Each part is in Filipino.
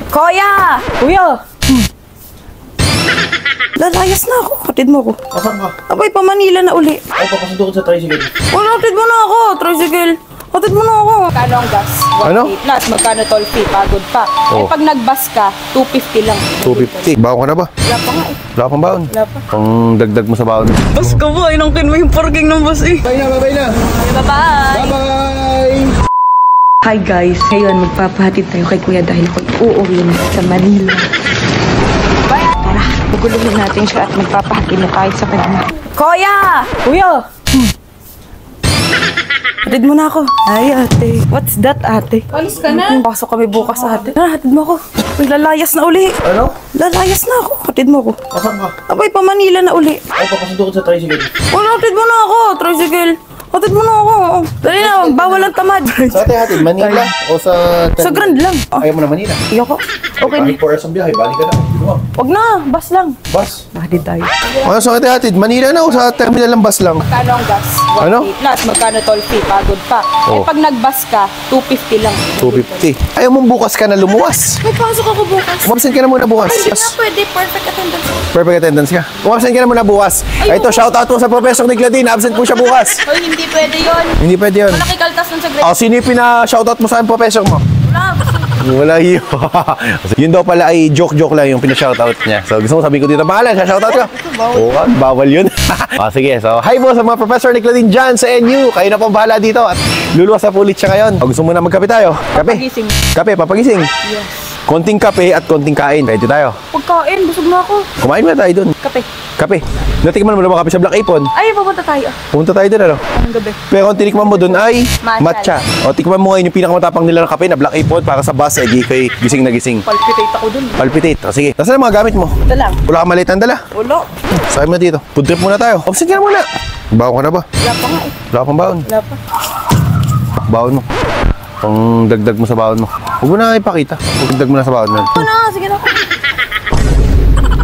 Kuya! Kuya! Lalayas na ako. Hatid mo ako. Asan ka? Abay, pa Manila na uli. Ay, papasundo ko sa tricycle. Wala, hatid mo na ako. Tricycle. Hatid mo na ako. Magkano ang gas? Ano? Plus, magkano toll fee? Pagod pa. Oh. Eh, pag nag-bus ka, 250 lang. 250. Baon ka na ba? Wala pa nga eh. Wala pang baon? Wala pa. Pang dagdag mo sa baon. Bus ka ba? Inangkin mo yung parking ng bus eh. Bye na, bye na. Bye-bye! Bye-bye! Hi guys, ngayon magpapahatid tayo kay Kuya dahil ako uuwi na sa Manila. Tara, paguluhin natin siya at magpapahatid na tayo sa kanya. Kuya! Kuya! Hatid mo na ako. Ay, ate. What's that, ate? Alis ka na? Pasok kami bukas, ate. Tara, hatid mo ako. Uy, lalayas na uli. Ano? Lalayas na ako. Hatid mo ako. Asan ka? Abay, pa Manila na uli. Ay, papasundo ko sa tricycle. Wala, hatid mo na ako. Tricycle. Hatid mo na ako. Dali na, bawal ang tamad. Sa ate hatid, Manila o sa... Sa Grand lang. Ayaw mo na Manila. Iyoko. Okay na. Kahit 4 hours ang biyahe, balik ka na. Wag na, bus lang. Bus. Hatid tayo. Ano sa ate hatid? Manila na o sa terminal ng bus lang? Magkano ang gas? Ano? Plus, magkano toll fee? Pagod pa. Oh. Eh, pag nag-bus ka, 250 lang. 250. Ayaw mong bukas ka na lumuwas. May pasok ako bukas. Umasen ka na muna bukas. Hindi nga pwede. Perfect attendance. Perfect attendance ka. Umasen ka na muna bukas. Ay, ito, shoutout mo sa Professor ni Gladine. Absent po siya bukas. Hoy, hindi pwede yun. Hindi pwede yun. Malaki kaltas nun sa grade. Oh, sino yung pina-shoutout mo sa professor mo? Wala. Wala yun. Yun daw pala ay joke-joke lang yung pina-shoutout niya. So gusto mo sabihin ko dito, pangalan, shoutout ka? Oo, bawal yun. Sige, so hi po sa mga Professor ni Gladine dyan sa NU. Kayo na po bahala dito at luluwas sa pulit siya ngayon. Gusto mo na magkape tayo? Kape? Papagising. Kape, papagising? Yes. Konting kape at konting kain. Ready tayo. Pagkain, busog na ako. Kumain mo na tayo dun. Kape. Kape. Natikman mo na ba kape sa Black Apron? Ay, pupunta tayo. Pumunta tayo dun, ano? Anong gabi? Pero kung tinikman mo dun ay Matcha. matcha. O tikman mo ngayon yung pinakamatapang nila ng kape na Black Apron para sa bus, di kay gising na gising. Palpitate ako dun. Palpitate. O sige. Nasaan ang mga gamit mo? Ito lang. Wala kang maliit ang dala. Ulo. Sabi mo dito. Food trip muna tayo. Opsin ka na muna. Baon ka na ba? Wala pa nga eh. Wala pang baon. Wala pa. Baon mo. Pang dagdag mo sa baon mo. Huwag mo na ipakita. Dagdag mo na sa baon mo. Ito na, sige na.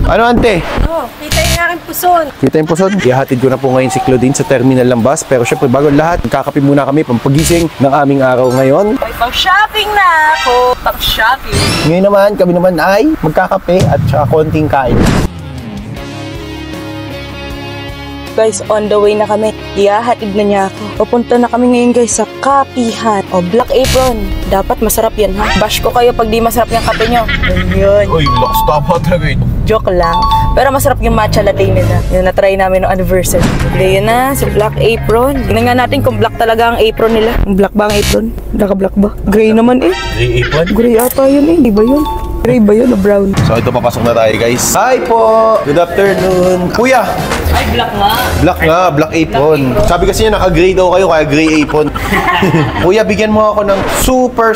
Ano, ante? Oh, kita yung aking puson. Kita yung puson. Ihahatid ko na po ngayon si Claudine sa terminal ng bus. Pero syempre, bago lahat, magkakape muna kami pampagising ng aming araw ngayon. Ay, pang-shopping na ako. Pang-shopping. Ngayon naman, kami naman ay magkakape at saka konting kain. Guys, on the way na kami. Ihahatid na niya ako. Pupunta na kami ngayon guys sa kapihan. O, Black Apron. Dapat masarap yan ha. Bash ko kayo pag di masarap yung kape nyo. Yun. Uy, lakas tama talaga ito. Joke lang. Pero masarap yung matcha latte nila. Yun, na-try namin ng anniversary. Hindi yun na, sa Black Apron. Tingnan nga natin kung black talaga ang apron nila. Black ba ang apron? Naka-black ba? Gray naman eh. Gray apron? Gray ata yun eh. Di ba yun? Gray ba yun o brown? So ito, papasok na tayo guys. Hi po! Good afternoon. Kuya! Ay, black nga. Black nga, black apron. Sabi kasi niya naka-gray daw kayo, kaya gray apron. Kuya, bigyan mo ako ng super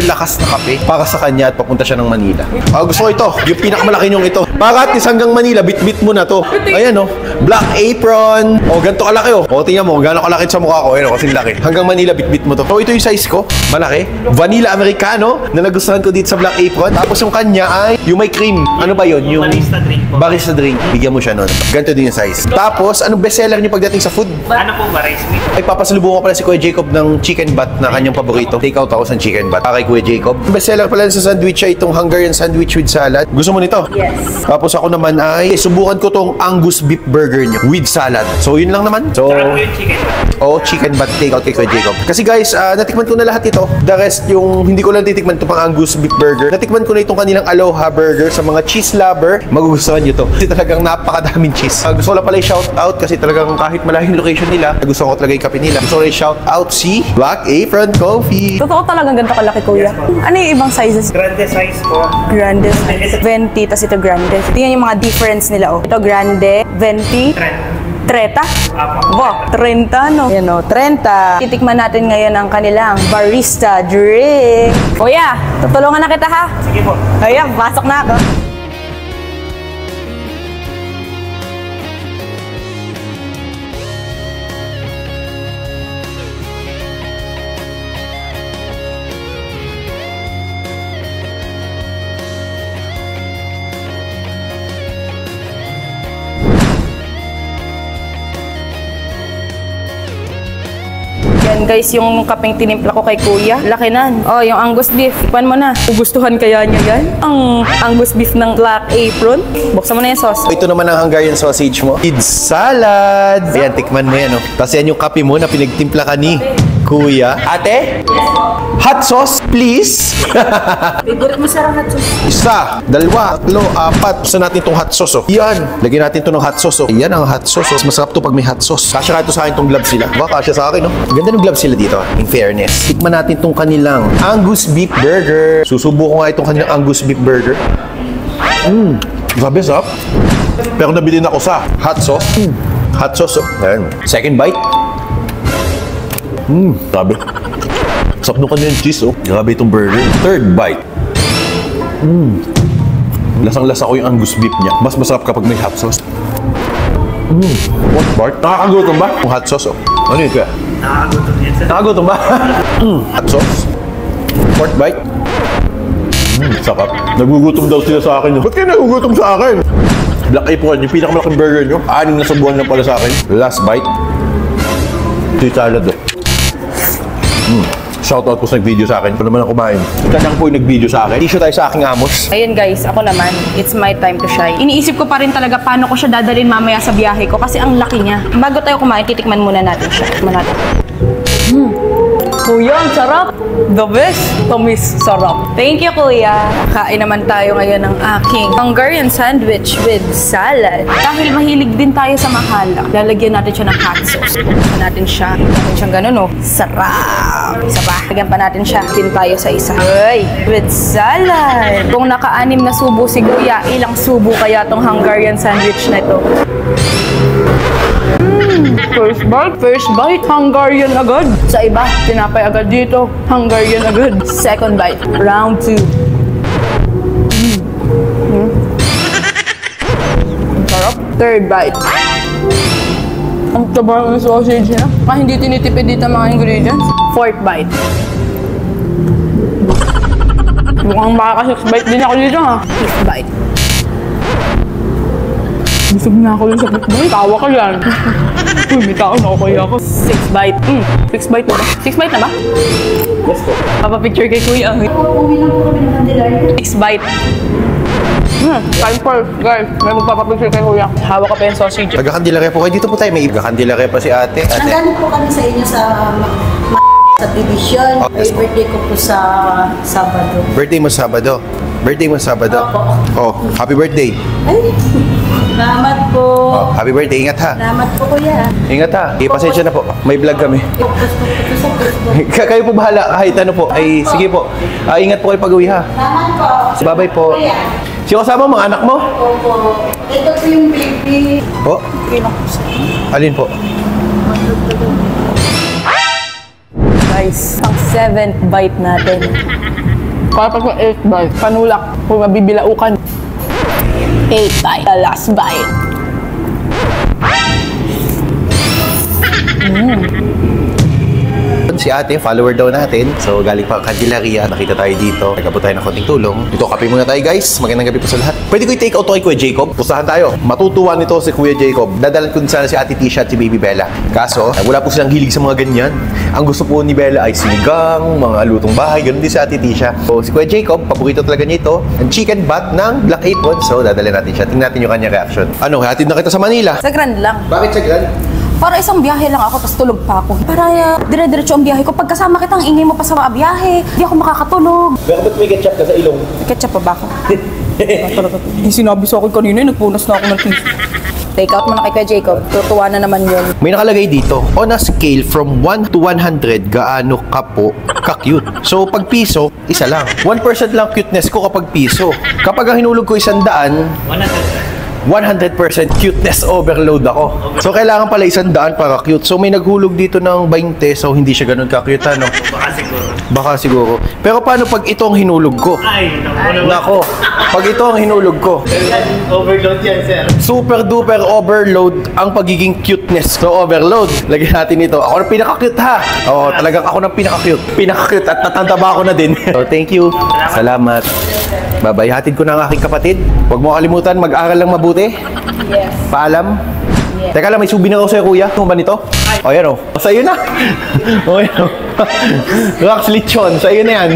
lakas na kape para sa kanya at papunta siya ng Manila. Gusto ko ito, yung pinakamalaki niyong ito. Para at hanggang Manila, bit-bit mo na to. Ayan o, Black Apron. O, ganito kalaki o. O, tingnan mo, gano'ng kalaki sa mukha ko. Ayan o, kasing laki. Hanggang Manila, bit-bit mo to. So, ito yung size ko. Malaki. Vanilla Americano na nagustuhan ko dito sa Black Apron. Tapos yung kanya ay yung may cream. Ano ba yun? Yung barista drink po. Barista drink. Bigyan mo siya nun. Ganito din yung size. Tapos, anong bestseller niyo pagdating sa food? Ano po ba, rice meat? Ay, papasalubong ko pala si Kuya Jacob ng chicken bat na kanyang paborito. Take out ako sa chicken bat. Kay Kuya Jacob. Bestseller pala sa sandwich ay itong Hungarian sandwich with salad. Gusto mo nito? Yes. Tapos ako naman ay subukan ko tong Angus beef burger niyo with salad. So, yun lang naman. So, Saka po yung chicken ba? chicken bat take out kay Kuya Jacob. Kasi guys, natikman ko na lahat ito. The rest, yung hindi ko lang titikman ito pang Angus beef burger. Natikman ko na itong kanilang Aloha burger sa mga cheese lover. Magugustuhan nyo to. Kasi talagang napakadaming cheese. Gusto ko lang pala i-shout out kasi talagang kahit malaking location nila, gusto ko talaga yung kape nila. Gusto ko lang i-shout out si Black Apron Coffee. Totoo talagang ganito kalaki, kuya. Ano yung ibang sizes? Grande size po. Grande, 20, tas ito grande. Tingnan yung mga difference nila, oh. Ito grande, 20, 30? Wow, 30, no? Yan, oh, 30. Titikman natin ngayon ang kanilang barista drink. Kuya, tutulungan na kita, ha? Sige po. Ayan, pasok na ako. Yan guys, yung kapeng tinimpla ko kay kuya. Laki nan. Oh, yung Angus beef. Tikman mo na. Gustuhan kaya niya yan? Ang Angus beef ng Black Apron. Buksan mo na yung sauce. Ito naman ang Hungarian sausage mo. Kids salad. Ayan, tikman mo yan. Oh. Tapos yan yung kape mo na pinagtimpla ka ni kuya. Ate? Hot sauce, please. Favorite mo sa hot sauce. Isa, dalawa, tatlo, apat. Basta natin itong hot sauce, oh. Yan. Lagyan natin ito ng hot sauce, oh. Yan ang hot sauce, oh. Masarap to pag may hot sauce. Kasya ka ito sa akin itong gloves sila. Kasya sa akin, oh. Ganda ng gloves sila dito, in fairness. Tikman natin itong kanilang Angus beef burger. Susubo ko nga itong kanilang Angus beef burger. Grabe, sarap. Pero nabili na ako sa hot sauce. Hot sauce, oh. Ayan. Second bite. Grabe. Sarap nung kanilang cheese, oh. Grabe itong burger. Third bite. Lasang-lasa ko yung Angus beef niya. Mas masarap kapag may hot sauce. Fourth bite. Nakakagutom ba? Yung hot sauce, oh. Ano yun kaya? Nakakagutom yan, sir. Nakakagutom ba? Hot sauce. Fourth bite. Sarap. Nagugutom daw sila sa akin. Ba't kayo nagugutom sa akin? Black Apron, yung pinakamalaking burger nyo. 6 na subuhan lang pala sa akin. Last bite. Ito yung salad, oh. Shoutout po sa nag-video sa akin. Ito naman ang kumain. Ika lang po yung nag-video sa akin. Issue tayo sa aking amos. Ayun guys, ako naman, it's my time to shine. Iniisip ko pa rin talaga paano ko siya dadalhin mamaya sa biyahe ko kasi ang laki niya. Bago tayo kumain, titikman muna natin siya. Tikman natin. Kuya, ang sarap! The best! Tamis, sarap. Thank you, kuya. Kain naman tayo ngayon ng aking Hungarian sandwich with salad. Dahil mahilig din tayo sa mahala, lalagyan natin siya ng hot sauce. Buksan natin siya. Natin siyang ganun, oh. Sarap! Isa pa. Lagyan pa natin siya. Tin tayo sa isa. Ay! With salad! Kung naka-6 na subo si kuya, ilang subo kaya tong Hungarian sandwich na ito? First bite, Hungarian agad. Sa iba, tinapay agad dito, Hungarian agad. Second bite, round 2. Ang sarap. Third bite. Ang taba ng sausage niya. Hindi tinitipid dito ang mga ingredients. Fourth bite. Mukhang makaka-6 bite din ako dito, ha. Fifth bite. Busog na ako yung sa bite. Tawa ka yan. Uy, may tao na ako kaya ako. 6 bite. 6 bite na ba? 6 bite na ba? Yes po. Papapicture kay kuya. 6 bite. Time for, guys. May magpapapicture kay kuya. Hawak ka pa yung sausage. Taga-Candelaria po kayo. Dito po tayo. May Taga-Candelaria pa si ate. Nagaling po kami sa inyo sa subdivision. Yes po. Birthday ko po sa Sabado. Birthday mo Sabado. Birthday mo Sabado. Oh, happy birthday. Ay, salamat po. Oh, happy birthday. Ingat ha. Salamat po, kuya. Ingat ha. Pasensya na po. May vlog kami. Post po po sa Facebook. Kayo po bahala. Kahit ano po. Ay, sige po. Ingat po kayo pag-uwi ha. Salamat po. Bye-bye po. Kuya. Sino kasama mga anak mo? Opo. Ito po yung baby. Po? Alin po? Guys, ang 7th bite natin. Para pa sa 8th bite. Panulak. Kung mabibilaukan. 8th bite. The last bite. Si ate, follower daw natin. So, galing pa Candelaria. Nakita tayo dito. Nagkabot tayo ng konting tulong. Ito, kape muna tayo, guys. Magandang gabi po sa lahat. Pwede ko i-take out to kay Kuya Jacob. Pustahan tayo. Matutuwa nito si Kuya Jacob. Dadalan ko sana si Ate Tisha at si Baby Bella. Kaso, wala po silang hilig sa mga ganyan. Ang gusto po ni Bella ay sinigang, mga lutong bahay. Ganun din si Ate Tisha. So, si Kuya Jacob, paborito talaga niya ito. Ang chicken bat ng Black Apron. So, dadalhin natin siya. Tingnan natin yung kanyang reaction. Ano, hatid na kita sa Manila. Sa Grand lang. Bakit sa Grand? Para isang biyahe lang ako, tapos tulog pa ako. Para dire-diretso ang biyahe ko. Pagkasama kita, ang ingay mo pa sa mga biyahe. Hindi ako makakatulog. Bakit may ketchup ka sa ilong? Ketchup pa ba ako? Hindi sinabi sa akin kanina, nagpunas na ako ng tissue. Take out mo na kay Kuya Jacob. Tutuwa na naman yun. May nakalagay dito, on a scale from 1 to 100, gaano ka po ka-cute? So, pag piso, isa lang. 1% lang cuteness ko kapag piso. Kapag ang hinulog ko 100, 100% cuteness overload ako. So, kailangan pala 100 para cute. So, may naghulog dito ng 20, so hindi siya ganun ka-cute, ano? Baka siguro. Baka siguro. Pero paano pag ito ang hinulog ko? Ay, naku. Nako, pag ito ang hinulog ko, Overload yan, sir. super duper overload ang pagiging cuteness. So, overload. Lagyan natin ito. Ako na pinaka-cute ha. Oo, talagang ako na pinaka-cute. Pinaka-cute at tatanda ko na din. So, thank you. Salamat. Bye-bye. Hatid ko na ang aking kapatid. Huwag mo kalimutan, mag-aral lang mabuti. Yes. Paalam. Yes. Teka lang, may souvenir ako sa'yo, kuya. Ano ba nito? O, yan o. Sa'yo na. O, yan o. Rax Lechon. Sa'yo na yan.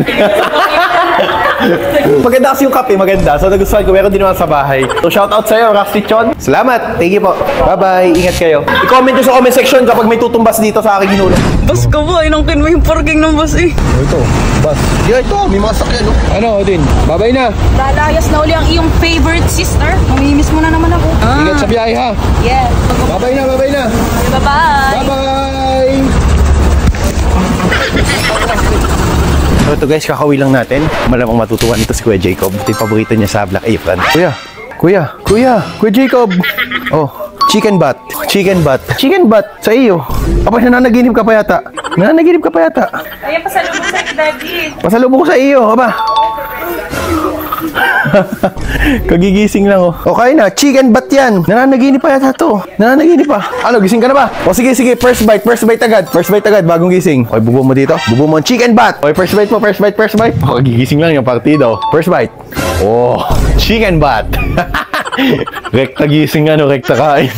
Maganda kasi yung kape, maganda. So, nagustuhan ko. Meron din naman sa bahay. So, shoutout sa'yo, Rax Lechon. Salamat. Thank you po. Bye-bye. Ingat kayo. I-comment nyo sa comment section kapag may tutumbas dito sa aking hinulog. Boss ka ba? Inangkin mo yung parking ng boss eh. Ito, bus. Yeah, ito. May mga sakyan, no? Ano, Odin? Bye-bye na. Lalayas na uli ang iyong favorite sister. Mamimiss mo na naman ako. Ingat sa biyahe, ha? Yes. Bye-bye na, bye-bye na. Bye-bye. Bye-bye! So ito guys, kakauwi lang natin. Malamang matutuwa nito si Kuya Jacob. Ito yung paborito niya sa Black Apron. Kuya Jacob! Oh, chicken butt. Chicken butt sa iyo. Apa, nananaginip ka pa yata. Ayan, pasalubong sa daddy. Pasalubong ko sa iyo, aba. Kagigising lang, oh. Okay na, chicken butt yan. Nananaginip pa yata to. Nananaginip pa. Ano, gising ka na ba? O sige, first bite agad. Bagong gising. Okay, bubo mo dito. Bubo mo ang chicken butt. Okay, first bite mo, first bite. O, gigising lang yung partido. First bite. Oh, chicken butt. Rekta gising, rekta kain.